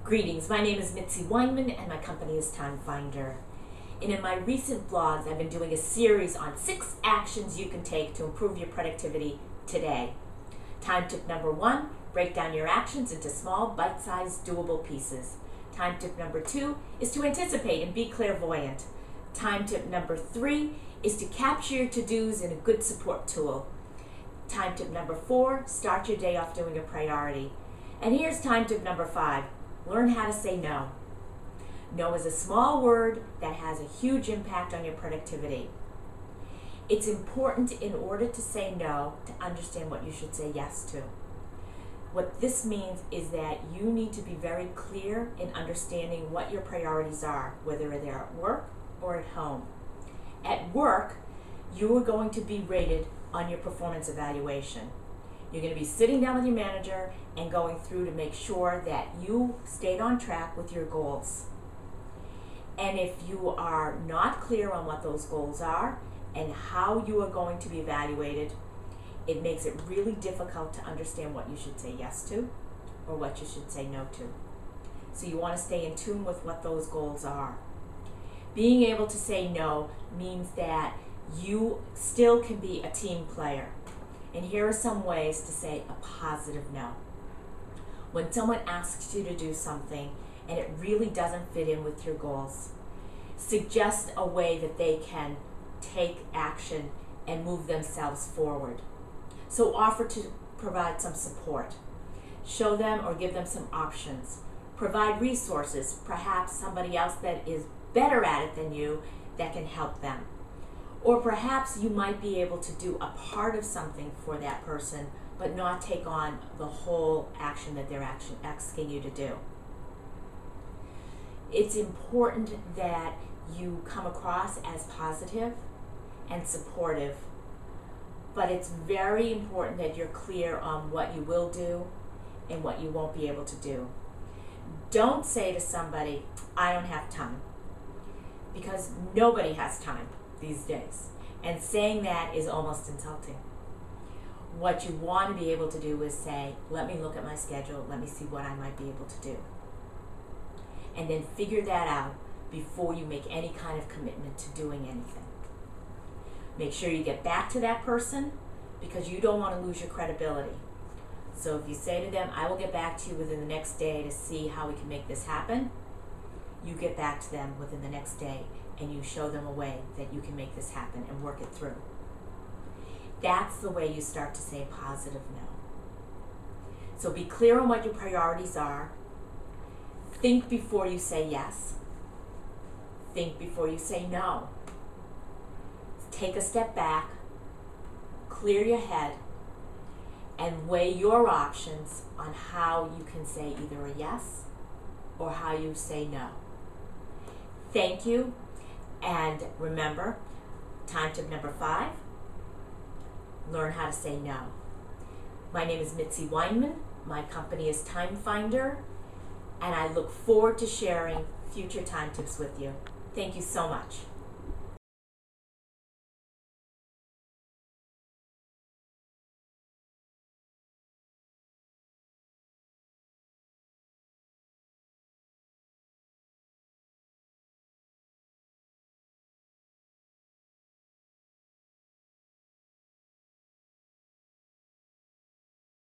Greetings, my name is Mitzi Weinman and my company is Time Finder. And in my recent blogs, I've been doing a series on 6 actions you can take to improve your productivity today. Time tip number 1, break down your actions into small, bite-sized, doable pieces. Time tip number 2 is to anticipate and be clairvoyant. Time tip number 3 is to capture your to-dos in a good support tool. Time tip number 4, start your day off doing a priority. And here's time tip number 5, learn how to say no. No is a small word that has a huge impact on your productivity. It's important in order to say no to understand what you should say yes to. What this means is that you need to be very clear in understanding what your priorities are, whether they're at work or at home. At work, you are going to be rated on your performance evaluation. You're going to be sitting down with your manager and going through to make sure that you stayed on track with your goals. And if you are not clear on what those goals are and how you are going to be evaluated, it makes it really difficult to understand what you should say yes to or what you should say no to. So you want to stay in tune with what those goals are. Being able to say no means that you still can be a team player. And here are some ways to say a positive no. When someone asks you to do something and it really doesn't fit in with your goals, suggest a way that they can take action and move themselves forward. So offer to provide some support. Show them or give them some options. Provide resources, perhaps somebody else that is better at it than you that can help them. Or perhaps you might be able to do a part of something for that person, but not take on the whole action that they're asking you to do. It's important that you come across as positive and supportive, but it's very important that you're clear on what you will do and what you won't be able to do. Don't say to somebody, I don't have time, because nobody has time these days. And saying that is almost insulting. What you want to be able to do is say, let me look at my schedule, let me see what I might be able to do. And then figure that out before you make any kind of commitment to doing anything. Make sure you get back to that person because you don't want to lose your credibility. So if you say to them, I will get back to you within the next day to see how we can make this happen, you get back to them within the next day and you show them a way that you can make this happen and work it through. That's the way you start to say a positive no. So be clear on what your priorities are. Think before you say yes. Think before you say no. Take a step back, clear your head, and weigh your options on how you can say either a yes or how you say no. Thank you, and remember, time tip number 5, learn how to say no. My name is Mitzi Weinman, my company is Time Finder, and I look forward to sharing future time tips with you. Thank you so much.